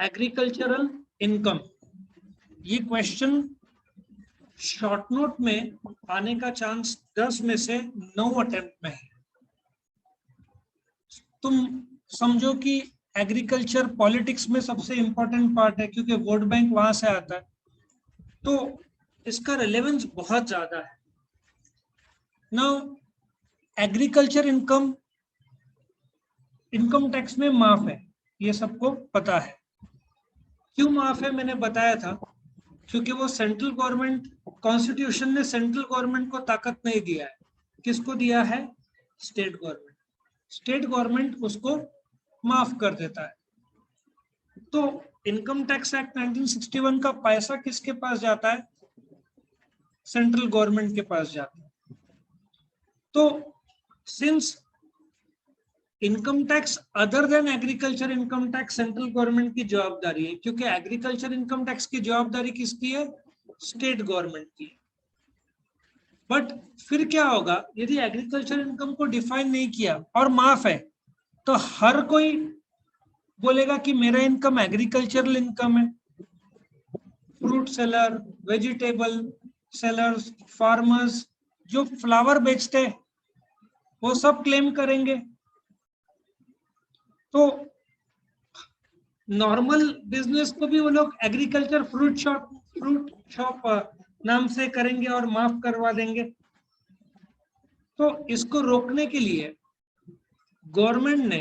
Agricultural income, ये question short note में आने का चांस 10 में से 9 अटेम्प्ट में है। तुम समझो कि एग्रीकल्चर पॉलिटिक्स में सबसे इंपॉर्टेंट पार्ट है क्योंकि वोट बैंक वहां से आता है, तो इसका रिलेवेंस बहुत ज्यादा है। Now agriculture income income tax में माफ है, ये सबको पता है। क्यों माफ है मैंने बताया था, क्योंकि वो सेंट्रल गवर्नमेंट, कॉन्स्टिट्यूशन ने सेंट्रल गवर्नमेंट को ताकत नहीं दिया है। किसको दिया है? State government. स्टेट गवर्नमेंट उसको माफ कर देता है। तो इनकम टैक्स एक्ट 1961 का पैसा किसके पास जाता है? सेंट्रल गवर्नमेंट के पास जाता है। तो since income tax other than agriculture income tax central government की जवाबदारी है, क्योंकि एग्रीकल्चर इनकम टैक्स की जवाबदारी किसकी है? स्टेट गवर्नमेंट की। बट फिर क्या होगा यदि एग्रीकल्चर इनकम को डिफाइन नहीं किया और माफ है, तो हर कोई बोलेगा कि मेरा इनकम एग्रीकल्चरल इनकम है। Fruit seller, vegetable sellers, farmers जो फ्लावर बेचते हैं वो सब क्लेम करेंगे। तो नॉर्मल बिजनेस को भी वो लोग एग्रीकल्चर फ्रूट शॉप नाम से करेंगे और माफ करवा देंगे। तो इसको रोकने के लिए गवर्नमेंट ने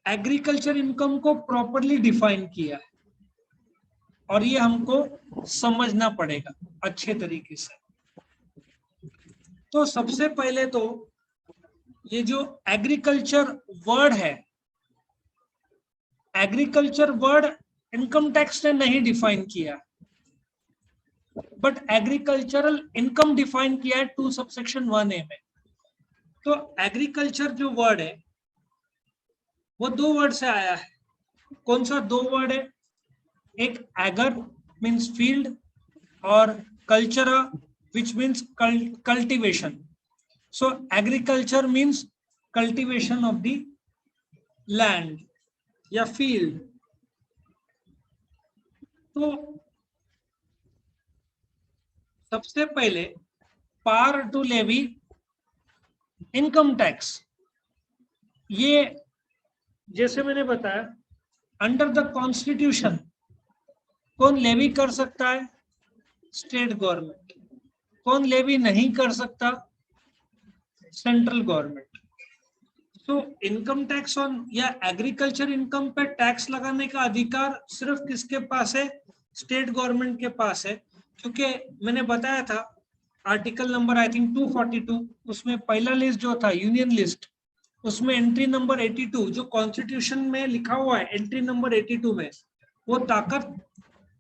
एग्रीकल्चर इनकम को प्रॉपरली डिफाइन किया है और ये हमको समझना पड़ेगा अच्छे तरीके से। तो सबसे पहले तो ये जो एग्रीकल्चर वर्ड है, एग्रीकल्चर वर्ड इनकम टैक्स ने नहीं डिफाइन किया, बट एग्रीकल्चरल इनकम डिफाइन किया है 2 सबसेक्शन 1A में। तो एग्रीकल्चर जो वर्ड है वो 2 वर्ड से आया है। कौन सा 2 वर्ड है? एक एगर मीन्स फील्ड और cultura which means cultivation. So agriculture means cultivation of the land या फील्ड। तो सबसे पहले power to levy income tax, ये जैसे मैंने बताया अंडर द कॉन्स्टिट्यूशन कौन लेवी कर सकता है? State government. कौन लेवी नहीं कर सकता? Central government. तो इनकम टैक्स ऑन या एग्रीकल्चर इनकम पे टैक्स लगाने का अधिकार सिर्फ किसके पास है? स्टेट गवर्नमेंट के पास है। क्योंकि मैंने बताया था आर्टिकल नंबर आई थिंक 242, उसमें पहला लिस्ट जो था यूनियन लिस्ट, उसमें एंट्री नंबर 82 जो कॉन्स्टिट्यूशन में लिखा हुआ है, एंट्री नंबर 82 में वो ताकत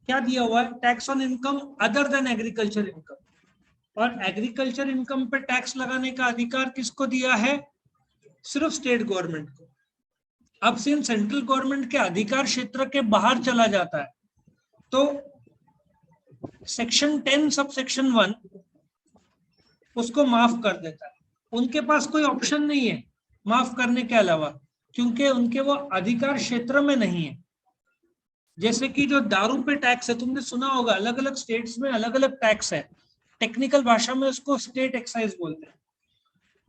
क्या दिया हुआ है? Tax on income other than agriculture income. और एग्रीकल्चर इनकम पे टैक्स लगाने का अधिकार किसको दिया है? सिर्फ स्टेट गवर्नमेंट को। अब सिंस सेंट्रल गवर्नमेंट के अधिकार क्षेत्र के बाहर चला जाता है, तो सेक्शन 10 सब सेक्शन 1 उसको माफ कर देता है। उनके पास कोई ऑप्शन नहीं है माफ करने के अलावा, क्योंकि उनके वो अधिकार क्षेत्र में नहीं है। जैसे कि जो दारू पे टैक्स है, तुमने सुना होगा अलग अलग स्टेट्स में अलग अलग टैक्स है, टेक्निकल भाषा में उसको स्टेट एक्साइज बोलते हैं।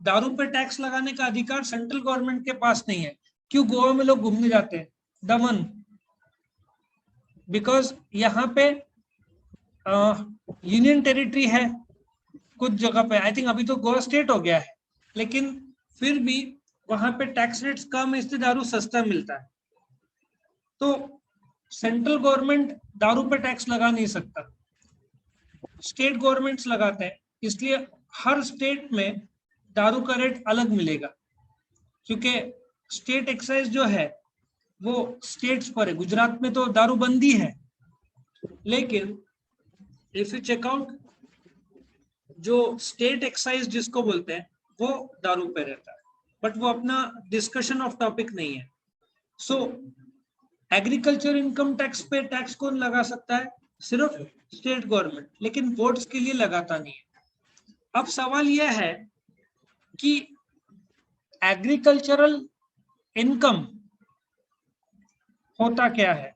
दारू पे टैक्स लगाने का अधिकार सेंट्रल गवर्नमेंट के पास नहीं है। क्यों गोवा में लोग घूमने जाते हैं? दमन, बिकॉज यहाँ पे यूनियन टेरिटरी है कुछ जगह पे, आई थिंक अभी तो गोवा स्टेट हो गया है, लेकिन फिर भी वहां पे टैक्स रेट्स कम है इसलिए दारू सस्ता मिलता है। तो सेंट्रल गवर्नमेंट दारू पे टैक्स लगा नहीं सकता, स्टेट गवर्नमेंट्स लगाते हैं। इसलिए हर स्टेट में दारू का रेट अलग मिलेगा, क्योंकि स्टेट एक्साइज जो है वो स्टेट्स पर है। गुजरात में तो दारू बंदी है, लेकिन इफ यू चेक आउट जो स्टेट एक्साइज जिसको बोलते हैं वो दारू पे रहता है, बट वो अपना डिस्कशन ऑफ टॉपिक नहीं है। सो एग्रीकल्चर इनकम टैक्स पे टैक्स कौन लगा सकता है? सिर्फ स्टेट गवर्नमेंट, लेकिन वोट्स के लिए लगाता नहीं है। अब सवाल यह है कि एग्रीकल्चरल इनकम होता क्या है?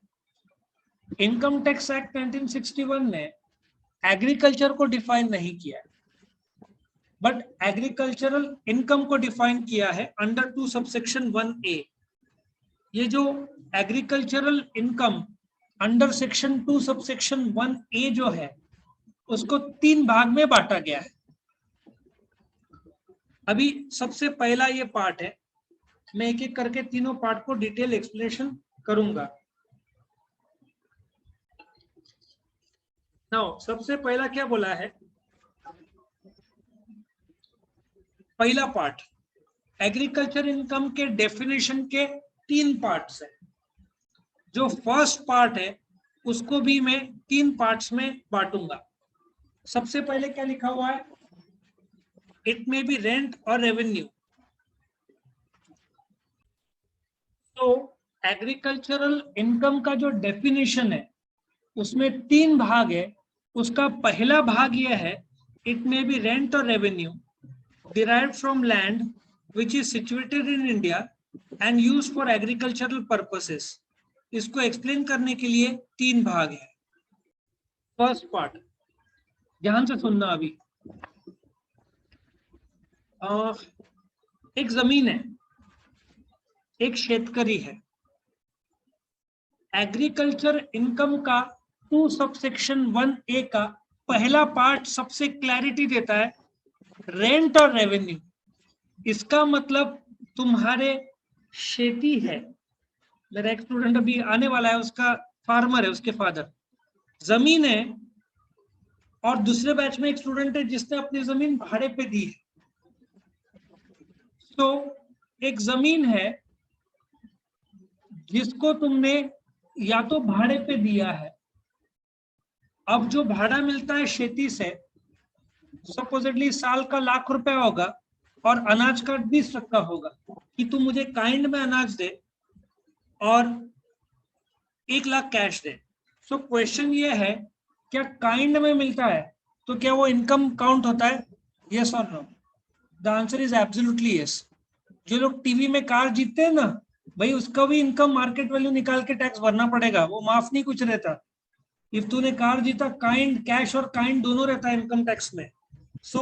इनकम टैक्स एक्ट 1961 ने एग्रीकल्चर को डिफाइन नहीं किया, बट एग्रीकल्चरल इनकम को डिफाइन किया है अंडर 2 सबसेक्शन 1A। ये जो agricultural income under section 2 subsection 1A जो है, उसको 3 भाग में बांटा गया है। अभी सबसे पहला ये पार्ट है, मैं एक एक करके तीनों पार्ट को डिटेल एक्सप्लेनेशन करूंगा। नाउ सबसे पहला क्या बोला है, पहला पार्ट एग्रीकल्चर इनकम के डेफिनेशन के 3 पार्ट्स है। जो फर्स्ट पार्ट है उसको भी मैं 3 पार्ट्स में बांटूंगा। सबसे पहले क्या लिखा हुआ है, इट मे बी रेंट और रेवेन्यू। तो एग्रीकल्चरल इनकम का जो डेफिनेशन है उसमें 3 भाग है। उसका पहला भाग यह है, इट मे बी रेंट और revenue derived from land which is situated in India and used for agricultural purposes। इसको एक्सप्लेन करने के लिए 3 भाग है। फर्स्ट पार्ट ध्यान से सुनना। अभी एक जमीन है, एक शेतकरी है। एग्रीकल्चर इनकम का 2 सबसेक्शन 1A का पहला पार्ट सबसे क्लैरिटी देता है, रेंट और रेवेन्यू। इसका मतलब तुम्हारे खेती है, मेरा एक स्टूडेंट अभी आने वाला है, उसका फार्मर है, उसके फादर, जमीन है, और दूसरे बैच में एक स्टूडेंट है जिसने अपनी जमीन भाड़े पे दी है। तो एक जमीन है जिसको तुमने या तो भाड़े पे दिया है, अब जो भाड़ा मिलता है खेती से सपोजिटली साल का ₹1,00,000 होगा और अनाज का 20% होगा कि तू मुझे काइंड में अनाज दे और 1,00,000 कैश दे। सो क्वेश्चन ये है, क्या काइंड में मिलता है तो क्या वो इनकम काउंट होता है? यस और no? The answer is absolutely yes. जो लोग टीवी में कार जीतते हैं ना भाई, उसका भी इनकम मार्केट वैल्यू निकाल के टैक्स भरना पड़ेगा, वो माफ नहीं कुछ रहता। इफ तूने कार जीता, काइंड कैश और काइंड दोनों रहता है इनकम टैक्स में। सो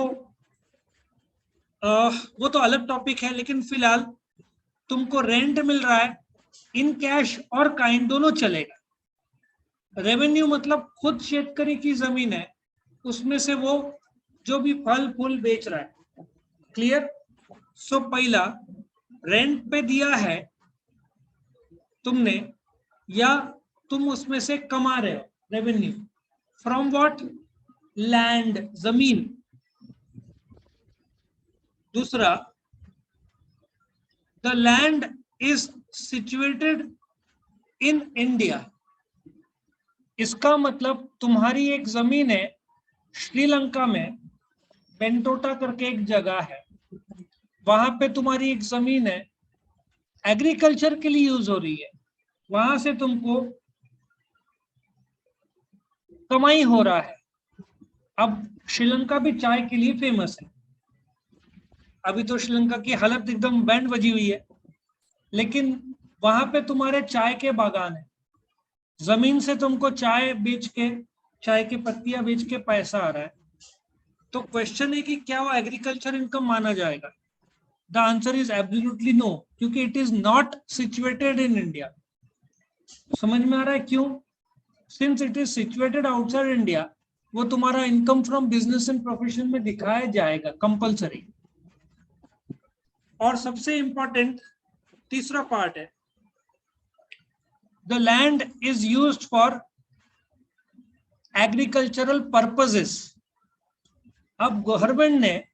वो तो अलग टॉपिक है, लेकिन फिलहाल तुमको रेंट मिल रहा है, इन कैश और काइंड दोनों चलेगा। रेवेन्यू मतलब खुद शेतकरी की जमीन है, उसमें से वो जो भी फल फूल बेच रहा है। क्लियर? सो पहला रेंट पे दिया है तुमने, या तुम उसमें से कमा रहे हो रेवेन्यू फ्रॉम व्हाट? लैंड, जमीन। दूसरा, the land is situated in India. इसका मतलब तुम्हारी एक जमीन है श्रीलंका में, बेंटोटा करके एक जगह है, वहां पे तुम्हारी एक जमीन है, एग्रीकल्चर के लिए यूज हो रही है, वहां से तुमको कमाई हो रहा है। अब श्रीलंका भी चाय के लिए फेमस है, अभी तो श्रीलंका की हालत एकदम बैंड बजी हुई है, लेकिन वहां पे तुम्हारे चाय के बागान है, जमीन से तुमको चाय बेच के, चाय की पत्तियां बेच के पैसा आ रहा है। तो क्वेश्चन है कि क्या वो एग्रीकल्चर इनकम माना जाएगा? The answer is absolutely no, क्योंकि it is not situated in India. समझ में आ रहा है क्यों? Since it is situated outside India, वो तुम्हारा income from business and profession में दिखाया जाएगा कंपलसरी। और सबसे इंपॉर्टेंट तीसरा पार्ट है, the land is used for agricultural purposes. अब गवर्नमेंट ने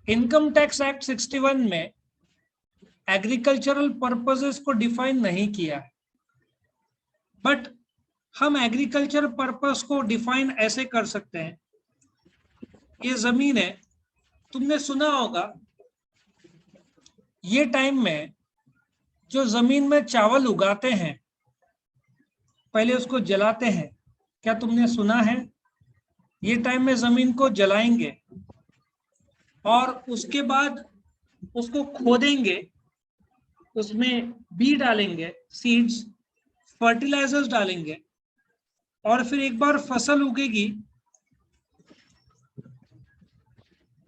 इनकम टैक्स एक्ट 61 में एग्रीकल्चरल पर्पसेस को डिफाइन नहीं किया है, बट हम एग्रीकल्चर पर्पस को डिफाइन ऐसे कर सकते हैं, ये जमीन है, तुमने सुना होगा ये टाइम में जो जमीन में चावल उगाते हैं पहले उसको जलाते हैं, क्या तुमने सुना है? ये टाइम में जमीन को जलाएंगे और उसके बाद उसको खोदेंगे, उसमें बी डालेंगे, सीड्स, फर्टिलाइजर्स डालेंगे और फिर एक बार फसल उगेगी,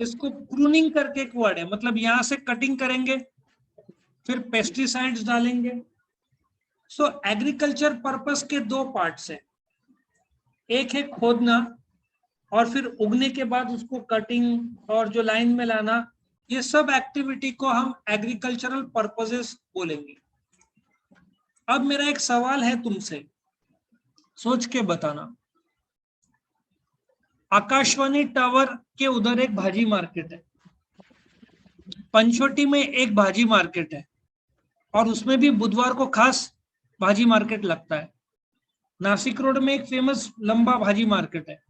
इसको प्रूनिंग करके एक वर्ड है, मतलब यहां से कटिंग करेंगे, फिर पेस्टिसाइड्स डालेंगे। सो एग्रीकल्चर पर्पस के दो पार्ट्स है, एक है खोदना और फिर उगने के बाद उसको कटिंग और जो लाइन में लाना, ये सब एक्टिविटी को हम एग्रीकल्चरल पर्पसेस बोलेंगे। अब मेरा एक सवाल है तुमसे, सोच के बताना। आकाशवाणी टावर के उधर एक भाजी मार्केट है, पंचवटी में एक भाजी मार्केट है, और उसमें भी बुधवार को खास भाजी मार्केट लगता है। नासिक रोड में एक फेमस लंबा भाजी मार्केट है,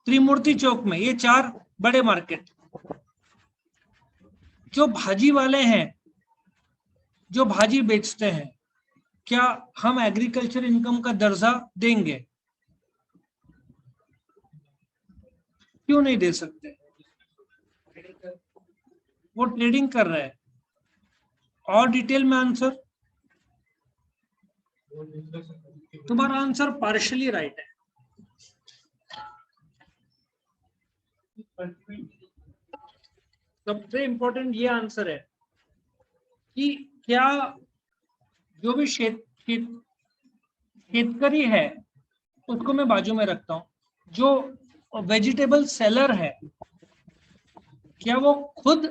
त्रिमूर्ति चौक में, ये 4 बड़े मार्केट। जो भाजी वाले हैं, जो भाजी बेचते हैं, क्या हम एग्रीकल्चर इनकम का दर्जा देंगे? क्यों नहीं दे सकते? वो ट्रेडिंग कर रहे हैं। और डिटेल में आंसर, तुम्हारा आंसर पार्शियली राइट है। सबसे इंपॉर्टेंट ये आंसर है कि क्या जो भी शेतकरी है उसको मैं बाजू में रखता हूं, जो वेजिटेबल सेलर है क्या वो खुद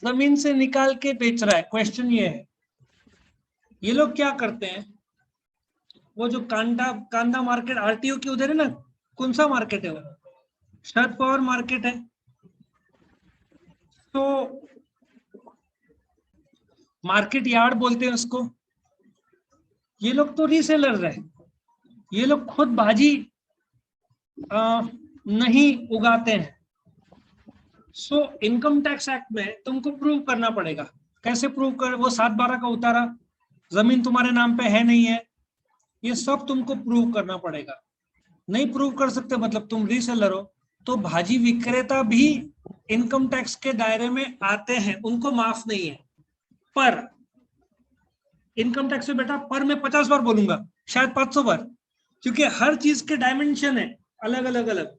जमीन से निकाल के बेच रहा है? क्वेश्चन ये है। ये लोग क्या करते हैं, वो जो कांदा मार्केट आरटीओ के उधर है ना, कौन सा मार्केट है वो? शरद पवार मार्केट है। तो मार्केट यार्ड बोलते हैं उसको। ये लोग तो रीसेलर है, ये लोग खुद भाजी नहीं उगाते हैं। सो इनकम टैक्स एक्ट में तुमको प्रूव करना पड़ेगा। कैसे प्रूव कर? वो 7/12 का उतारा, जमीन तुम्हारे नाम पे है नहीं है, ये सब तुमको प्रूव करना पड़ेगा। नहीं प्रूव कर सकते मतलब तुम रीसेलर हो, तो भाजी विक्रेता भी इनकम टैक्स के दायरे में आते हैं, उनको माफ नहीं है। पर इनकम टैक्स में बेटा पर मैं 50 बार बोलूंगा, शायद 500 बार, क्योंकि हर चीज के डायमेंशन है अलग अलग अलग।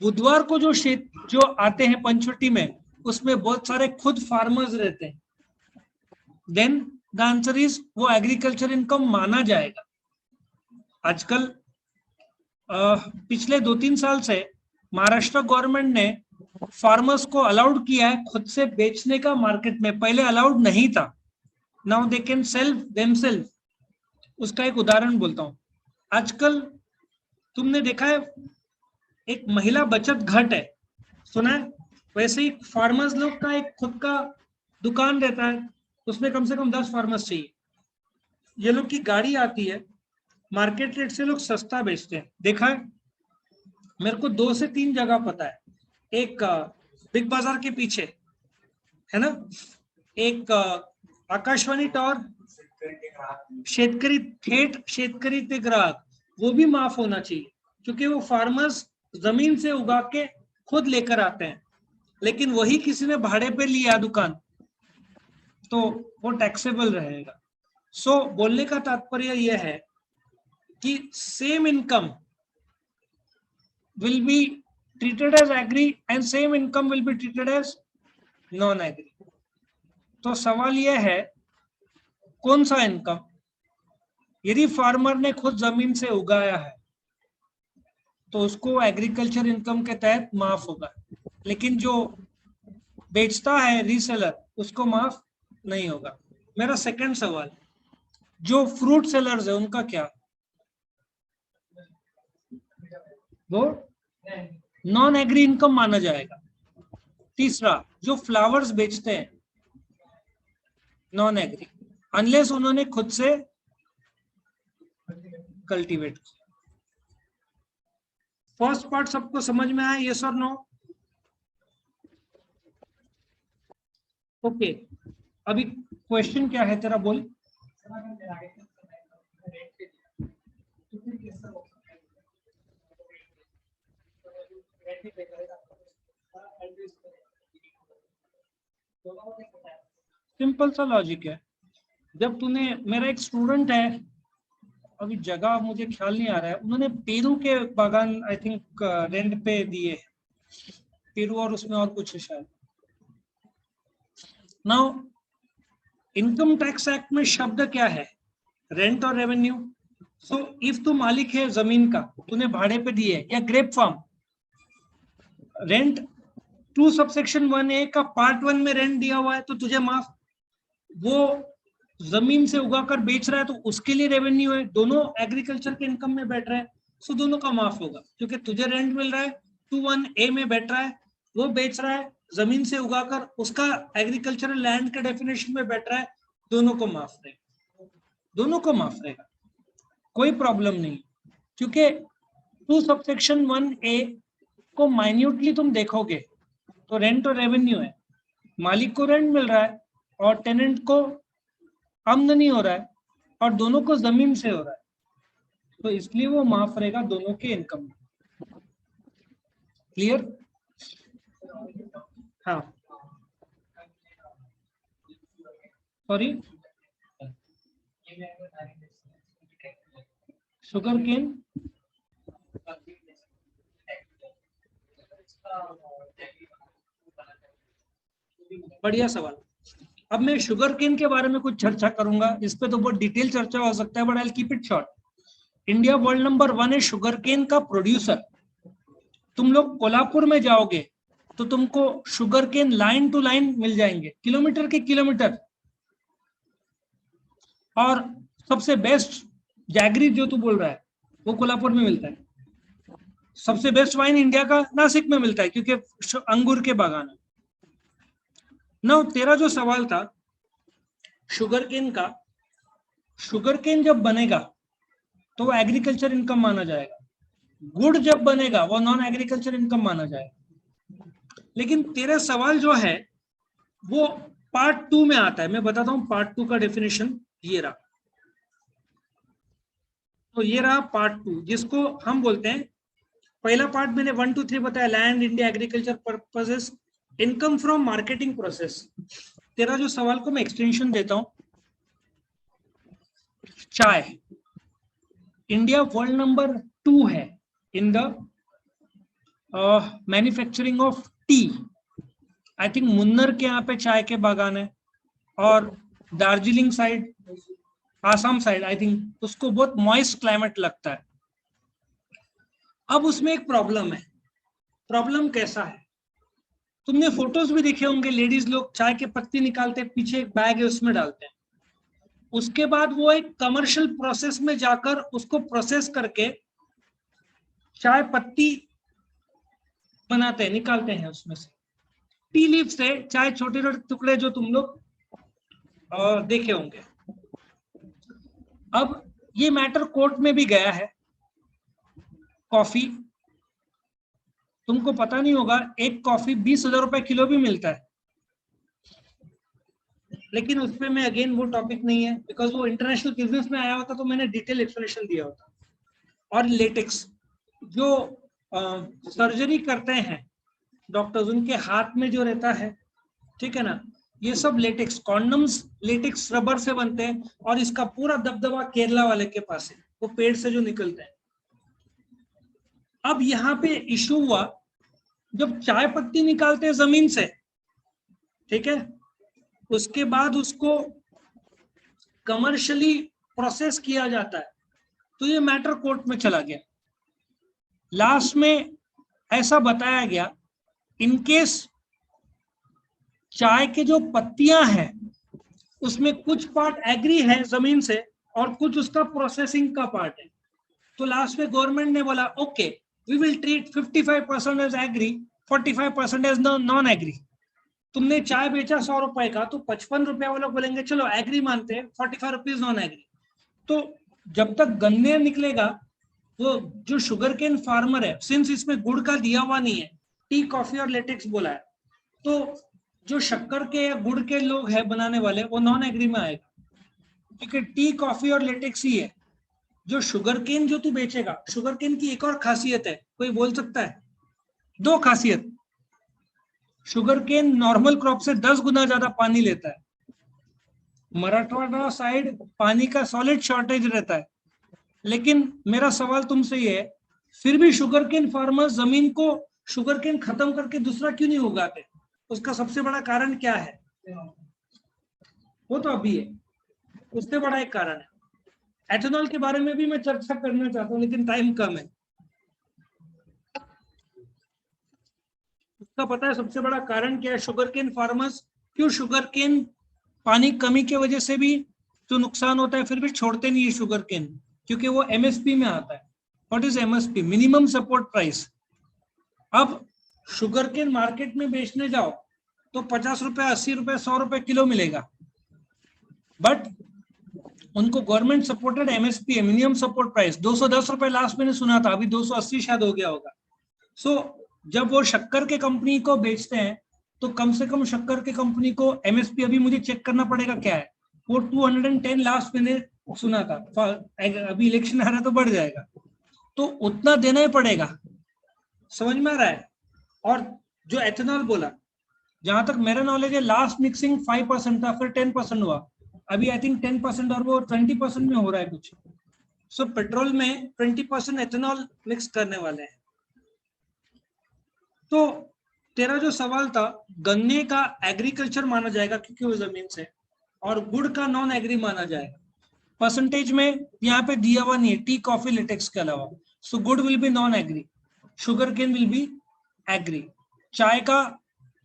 बुधवार को जो आते हैं पंचवटी में, उसमें बहुत सारे खुद फार्मर्स रहते हैं। देन द आंसर इज वो एग्रीकल्चर इनकम माना जाएगा। आजकल पिछले 2-3 साल से महाराष्ट्र गवर्नमेंट ने फार्मर्स को अलाउड किया है खुद से बेचने का मार्केट में, पहले अलाउड नहीं था। Now they can sell themselves. उसका एक उदाहरण बोलता हूं। आजकल तुमने देखा है एक महिला बचत घट है, सुना है? वैसे ही फार्मर्स लोग का एक खुद का दुकान रहता है, उसमें कम से कम 10 फार्मर्स चाहिए। ये लोग की गाड़ी आती है, मार्केट रेट से लोग सस्ता बेचते हैं। देखा है? मेरे को 2 से 3 जगह पता है। एक बिग बाजार के पीछे है ना, एक आकाशवाणी टावर, शेतकरी थेट शेतकरी ते ग्राहक, वो भी माफ होना चाहिए, क्योंकि वो फार्मर्स जमीन से उगा के खुद लेकर आते हैं, लेकिन वही किसी ने भाड़े पे लिया दुकान, तो वो टैक्सेबल रहेगा। सो बोलने का तात्पर्य यह है कि same income will be treated as agri and same income will be treated as non agri। तो सवाल यह है कौन सा इनकम? यदि फार्मर ने खुद जमीन से उगाया है तो उसको एग्रीकल्चर इनकम के तहत माफ होगा, लेकिन जो बेचता है रीसेलर, उसको माफ नहीं होगा। मेरा सेकंड सवाल, जो फ्रूट सेलर्स है उनका क्या? वो नॉन एग्री इनकम माना जाएगा। तीसरा, जो फ्लावर्स बेचते हैं नॉन एग्री, अनलेस उन्होंने खुद से कल्टीवेट किया। फर्स्ट पार्ट सबको समझ में आया? यस और नो? ओके, अभी क्वेश्चन क्या है तेरा, बोल। सिंपल सा लॉजिक है। जब तूने, मेरा एक स्टूडेंट है अभी जगह मुझे ख्याल नहीं आ रहा है, उन्होंने पेरू के बागान आई थिंक रेंट पे दिए हैं, पेरू और उसमें और कुछ है शायद। नाउ इनकम टैक्स एक्ट में शब्द क्या है? रेंट और रेवेन्यू। सो इफ तू मालिक है जमीन का, तूने भाड़े पे दी है, या grep farm, rent 2 subsection 1A का पार्ट 1 में रेंट दिया हुआ है तो तुझे माफ। वो जमीन से उगाकर बेच रहा है तो उसके लिए रेवेन्यू है, दोनों एग्रीकल्चर के इनकम में बैठ रहा है, सो दोनों का माफ होगा, क्योंकि तुझे रेंट मिल रहा है, 2(1)A में बैठ रहा है, वो बेच रहा है जमीन से उगाकर, उसका एग्रीकल्चरल लैंड के डेफिनेशन में बैठ रहा है, दोनों को माफ रहेगा, दोनों को माफ रहेगा, कोई प्रॉब्लम नहीं। क्योंकि 2 सबसेक्शन 1A को माइन्यूटली तुम देखोगे तो रेंट और रेवेन्यू है, मालिक को रेंट मिल रहा है और टेनेंट को आमदनी हो रहा है, और दोनों को जमीन से हो रहा है, तो इसलिए वो माफ रहेगा दोनों के इनकम में। क्लियर? हाँ, सॉरी, शुगर केन, बढ़िया सवाल। अब मैं शुगर केन के बारे में कुछ चर्चा करूंगा, इस पे तो बहुत डिटेल चर्चा हो सकता है, but I keep it short. India world number 1 है शुगर केन का प्रोड्यूसर। तुम लोग कोल्हापुर में जाओगे तो तुमको sugar cane line to line मिल जाएंगे, किलोमीटर के किलोमीटर। और सबसे बेस्ट जैगरी जो तू बोल रहा है वो कोल्हापुर में मिलता है। सबसे बेस्ट वाइन इंडिया का नासिक में मिलता है, क्योंकि अंगूर के बागान है ना। तेरा जो सवाल था शुगर केन का, शुगर केन जब बनेगा तो वो एग्रीकल्चर इनकम माना जाएगा, गुड़ जब बनेगा वो नॉन एग्रीकल्चर इनकम माना जाएगा। लेकिन तेरा सवाल जो है वो पार्ट 2 में आता है, मैं बताता हूं पार्ट 2 का डेफिनेशन, ये रहा। तो ये रहा पार्ट 2, जिसको हम बोलते हैं, पहला पार्ट मैंने 1 2 3 बताया, land, India, agriculture purposes, income from marketing process. तेरा जो सवाल को मैं एक्सटेंशन देता हूं, चाय, इंडिया वर्ल्ड नंबर 2 है in the manufacturing of T. I think Munnar के यहाँ पे चाय के बागान है, और Darjeeling side, Assam side, I think उसको बहुत मॉइस्ट क्लाइमेट लगता है। अब उसमें एक प्रॉब्लम है। प्रॉब्लम कैसा है? तुमने फोटोज भी देखे होंगे, लेडीज लोग चाय के पत्ती निकालते हैं, पीछे एक बैग है उसमें डालते हैं, उसके बाद वो एक कमर्शियल प्रोसेस में जाकर उसको प्रोसेस करके चाय पत्ती बनाते हैं, निकालते हैं उसमें से। टी लीफ से चाय, छोटे छोटे टुकड़े जो तुम लोग देखे होंगे। अब ये मैटर कोर्ट में भी गया है। कॉफी, तुमको पता नहीं होगा, एक कॉफी 20,000 रुपए किलो भी मिलता है, लेकिन उस पर मैं अगेन वो टॉपिक नहीं है, बिकॉज वो इंटरनेशनल बिजनेस में आया होता तो मैंने डिटेल एक्सप्लेनेशन दिया होता। और लेटेक्स, जो सर्जरी करते हैं डॉक्टर्स, उनके हाथ में जो रहता है, ठीक है ना, ये सब लेटेक्स, कॉन्डम्स लेटेक्स रबर से बनते हैं, और इसका पूरा दबदबा केरला वाले के पास है, वो पेड़ से जो निकलते हैं। अब यहाँ पे इशू हुआ, जब चाय पत्ती निकालते हैं जमीन से, ठीक है, उसके बाद उसको कमर्शियली प्रोसेस किया जाता है, तो ये मैटर कोर्ट में चला गया। लास्ट में ऐसा बताया गया, इनकेस चाय के जो पत्तियां हैं उसमें कुछ पार्ट एग्री है जमीन से और कुछ उसका प्रोसेसिंग का पार्ट है, तो लास्ट में गवर्नमेंट ने बोला okay, we will treat 55% as agri, 45% as non agri. तुमने चाय बेचा 100 रुपए का, तो 55 रुपए वाले बोलेंगे चलो एग्री मानते हैं, 45 रुपीज नॉन एग्री। तो जब तक गन्ने निकलेगा, वो जो शुगर केन फार्मर है, सिंस इसमें गुड़ का दिया हुआ नहीं है, टी, कॉफी और लेटेक्स बोला है, तो जो शक्कर के या गुड़ के लोग हैं बनाने वाले, वो नॉन एग्री में आएगा, क्योंकि टी, कॉफी और लेटेक्स ही है। जो शुगर केन जो तू बेचेगा, शुगर केन की एक और खासियत है, कोई बोल सकता है? 2 खासियत। शुगर केन नॉर्मल क्रॉप से 10 गुना ज्यादा पानी लेता है। मराठवाड़ा साइड पानी का सॉलिड शॉर्टेज रहता है, लेकिन मेरा सवाल तुमसे ये है, फिर भी शुगर केन फार्मर्स जमीन को शुगर केन खत्म करके दूसरा क्यों नहीं उगाते? उसका सबसे बड़ा कारण क्या है? वो तो अभी है, उससे बड़ा एक कारण है। एथेनॉल के बारे में भी मैं चर्चा करना चाहता हूँ, लेकिन टाइम कम है। उसका पता है सबसे बड़ा कारण क्या है? शुगर केन फार्मर्स क्यों शुगर केन पानी कमी की वजह से भी जो नुकसान होता है फिर भी छोड़ते नहीं है शुगर केन? क्योंकि वो एमएसपी में आता है। What is MSP? Minimum support price. अब शुगर केन मार्केट में बेचने जाओ तो 50 रुपए, 80 रुपए, 100 रुपए किलो मिलेगा, बट उनको गवर्नमेंट सपोर्टेड एमएसपी है, मिनिमम सपोर्ट प्राइस 210 रुपए लास्ट मैंने सुना था, अभी 280 शायद हो गया होगा। सो जब वो शक्कर के कंपनी को बेचते हैं तो कम से कम शक्कर के कंपनी को एमएसपी, अभी मुझे चेक करना पड़ेगा क्या है, वो 210 लास्ट मैंने सुना था, अभी इलेक्शन आ रहा है तो बढ़ जाएगा, तो उतना देना ही पड़ेगा। समझ में आ रहा है? और जो एथेनॉल बोला, जहां तक मेरा नॉलेज है लास्ट मिक्सिंग 5% था, फिर 10% हुआ, अभी आई थिंक 10% और वो 20% में हो रहा है कुछ। सो पेट्रोल में 20% एथेनॉल मिक्स करने वाले हैं। तो तेरा जो सवाल था, गन्ने का एग्रीकल्चर माना जाएगा क्योंकि वो जमीन से, और गुड़ का नॉन एग्री माना जाएगा। परसेंटेज में यहाँ पे दिया हुआ नहीं है, टी, कॉफी, लेटेक्स के अलावा। So gur will be non agri, sugarcane will be agri. चाय का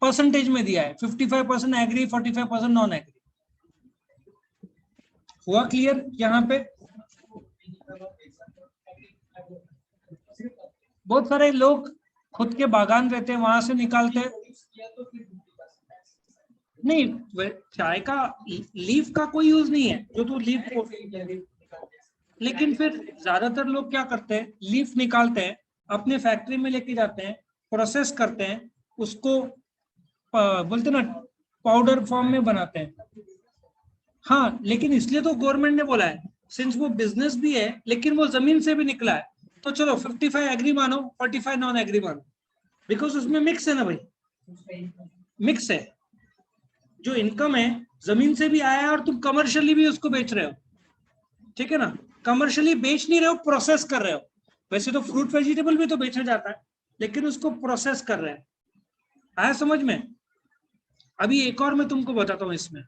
परसेंटेज में दिया है 55% एग्री, 45% नॉन एग्री। हुआ क्लियर यहाँ पे? बहुत सारे लोग खुद के बागान रहते हैं, वहां से निकालते हैं। नहीं, चाय का लीफ का कोई यूज नहीं है, जो तू लीफ को, लेकिन फिर ज्यादातर लोग क्या करते हैं, लीफ निकालते हैं, अपने फैक्ट्री में लेके जाते हैं, प्रोसेस करते हैं, उसको बोलते ना पाउडर फॉर्म में बनाते हैं। हाँ, लेकिन इसलिए तो गवर्नमेंट ने बोला है, सिंस वो बिजनेस भी है लेकिन वो जमीन से भी निकला है, तो चलो 55 एग्री मानो, 45 नॉन एग्री मानो, बिकॉज उसमें मिक्स है ना भाई, मिक्स है। जो इनकम है जमीन से भी आया है और तुम कमर्शियली भी उसको बेच रहे हो, ठीक है ना? कमर्शियली बेच नहीं रहे हो, प्रोसेस कर रहे हो। वैसे तो फ्रूट वेजिटेबल भी तो बेचा जाता है, लेकिन उसको प्रोसेस कर रहे हैं। आया समझ में? अभी एक और मैं तुमको बताता हूं इसमें,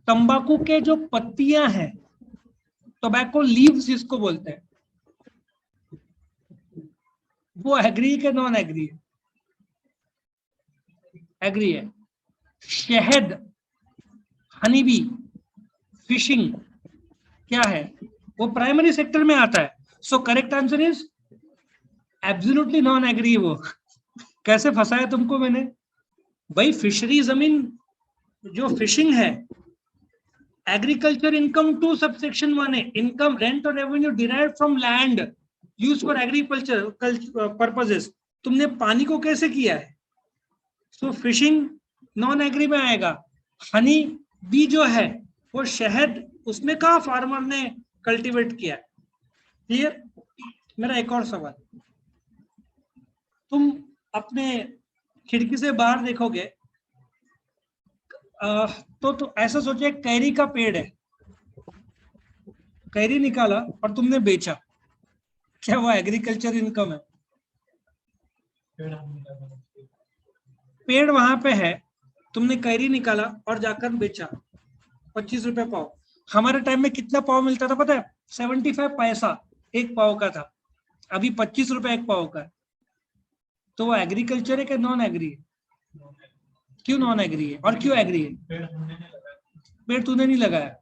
तंबाकू के जो पत्तियां हैं, टोबैको लीव्स जिसको बोलते हैं, वो एग्री के नॉन एग्री है? एग्री है। शहद, हनी बी, फिशिंग क्या है? वो प्राइमरी सेक्टर में आता है। So correct answer is absolutely non agree. वो कैसे फंसाया तुमको मैंने भाई? फिशरी जमीन जो फिशिंग है, एग्रीकल्चर इनकम 2 सबसेक्शन 1 है, इनकम रेंट और revenue derive from land use for agriculture purposes. तुमने पानी को कैसे किया है? सो फिशिंग नॉन एग्री में आएगा। हनी बी जो है वो शहद, उसमें कहा फार्मर ने कल्टीवेट किया। क्लियर? मेरा एक और सवाल, तुम अपने खिड़की से बाहर देखोगे तो ऐसा सोचिए, कैरी का पेड़ है, कैरी निकाला और तुमने बेचा, क्या वो एग्रीकल्चर इनकम है? पेड़ वहां पे है, तुमने कैरी निकाला और जाकर बेचा, 25 रुपए पाव। हमारे टाइम में कितना पाव मिलता था पता है? 75 पैसा एक पाव का था, अभी 25 रुपए एक पाव का है। तो वो एग्रीकल्चर है कि नॉन एग्री है? क्यों नॉन एग्री है और क्यों एग्री है? पेड़ तूने नहीं लगाया।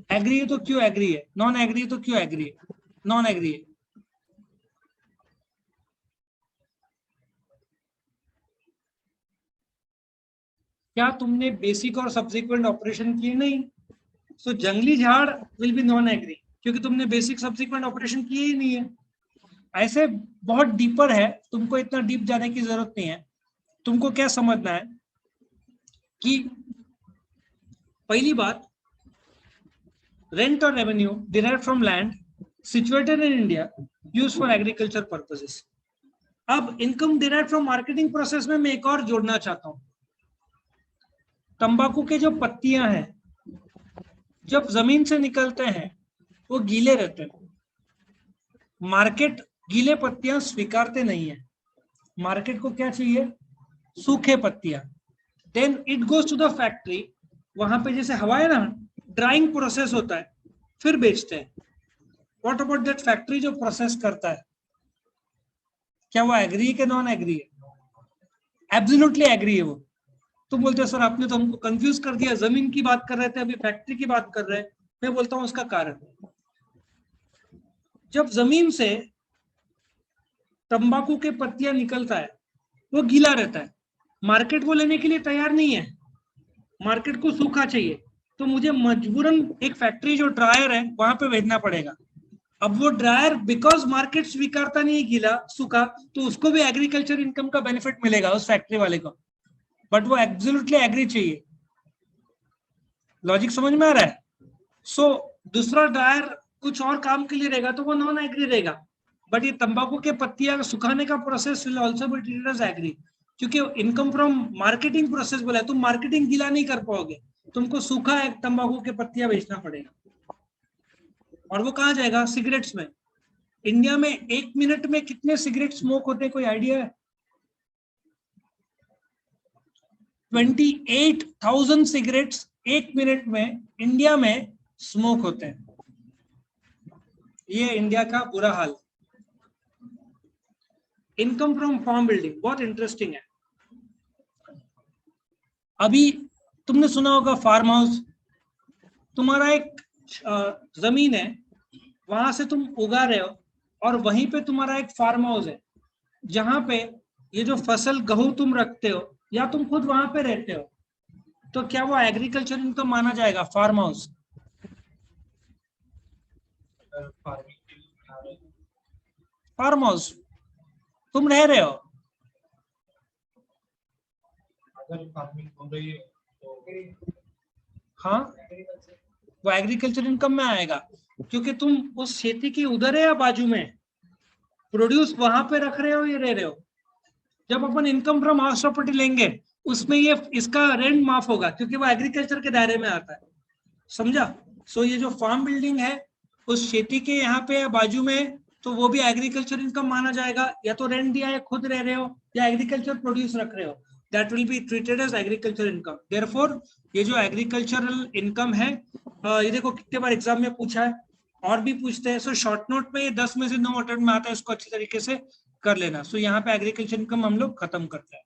एग्री है तो क्यों एग्री है? नॉन एग्री है तो क्यों एग्री है? नॉन एग्री है। क्या तुमने बेसिक और सब्सिक्वेंट ऑपरेशन किए? नहीं। सो जंगली झाड़ विल बी नॉन एग्री, क्योंकि तुमने बेसिक सब्सिक्वेंट ऑपरेशन किए ही नहीं है। ऐसे बहुत डीपर है, तुमको इतना डीप जाने की जरूरत नहीं है। तुमको क्या समझना है कि पहली बात, रेंट और revenue derived from land situated in India used for agriculture purposes. अब income derived from marketing process में मैं एक और जोड़ना चाहता हूं। तंबाकू के जो पत्तियां हैं जब जमीन से निकलते हैं वो गीले रहते हैं। मार्केट गीले पत्तियां स्वीकारते नहीं है, मार्केट को क्या चाहिए, सूखे पत्तियां। Then it goes to the factory, वहां पे जैसे हवा है ना, ड्राइंग प्रोसेस होता है, फिर बेचते हैं। व्हाट अबाउट दैट फैक्ट्री जो प्रोसेस करता है, क्या वो एग्री है कि नॉन एग्री है? एब्सोल्युटली एग्री है वो। तुम बोलते हो सर आपने तो हमको कंफ्यूज कर दिया, जमीन की बात कर रहे थे अभी फैक्ट्री की बात कर रहे हैं। मैं बोलता हूं उसका कारण, जब जमीन से तंबाकू के पत्तियां निकलता है वो गीला रहता है, मार्केट वो लेने के लिए तैयार नहीं है, मार्केट को सूखा चाहिए, तो मुझे मजबूरन एक फैक्ट्री जो ड्रायर है वहां पे भेजना पड़ेगा। अब वो ड्रायर बिकॉज मार्केट स्वीकारता नहीं है गीला सूखा, तो उसको भी एग्रीकल्चर इनकम का बेनिफिट मिलेगा उस फैक्ट्री वाले को, बट वो एब्सोल्युटली एग्री चाहिए। लॉजिक समझ में आ रहा है? सो दूसरा ड्रायर कुछ और काम के लिए रहेगा तो वो नॉन एग्री रहेगा, बट ये तंबाकू के पत्तियां सुखाने का process will also be treated as agri, क्योंकि इनकम फ्रॉम मार्केटिंग प्रोसेस बोला है, तुम मार्केटिंग गीला नहीं कर पाओगे, तुमको सूखा एक तंबाकू के पत्तियां बेचना पड़ेगा। और वो कहाँ जाएगा? सिगरेट्स में। इंडिया में 1 मिनट में कितने सिगरेट स्मोक होते हैं, कोई आइडिया है? 28,000 सिगरेट्स 1 मिनट में इंडिया में स्मोक होते हैं। ये इंडिया का बुरा हाल। इनकम फ्रॉम फार्म बिल्डिंग बहुत इंटरेस्टिंग है। अभी तुमने सुना होगा फार्म हाउस, तुम्हारा एक जमीन है, वहां से तुम उगा रहे हो और वहीं पे तुम्हारा एक फार्म हाउस है, जहां पे ये जो फसल गेहूं तुम रखते हो या तुम खुद वहां पे रहते हो, तो क्या वो एग्रीकल्चर इनकम माना जाएगा? फार्म हाउस, फार्म हाउस तुम रह रहे हो, अगर फार्मिंग हो रही है तो हाँ वो एग्रीकल्चर इनकम में आएगा, क्योंकि तुम उस खेती की उधर है या बाजू में, प्रोड्यूस वहां पे रख रहे हो या रह रहे हो। जब अपन इनकम फ्रॉम हाउस प्रॉपर्टी लेंगे उसमें ये इसका रेंट माफ होगा, क्योंकि वो एग्रीकल्चर के दायरे में आता है, समझा? सो ये जो फार्म बिल्डिंग है उस खेती के यहाँ पे या बाजू में, तो वो भी एग्रीकल्चर इनकम माना जाएगा, या तो रेंट दिया है खुद रह रहे हो या एग्रीकल्चर प्रोड्यूस रख रहे हो, that will be treated as agriculture income. Therefore ये जो एग्रीकल्चरल इनकम है, ये देखो कितने बार एग्जाम में पूछा है और भी पूछते हैं। सो शॉर्ट नोट में ये 10 में से 9 अटेम्प्ट में आता है, इसको अच्छी तरीके से कर लेना। सो यहाँ पे एग्रीकल्चर इनकम हम लोग खत्म करते हैं।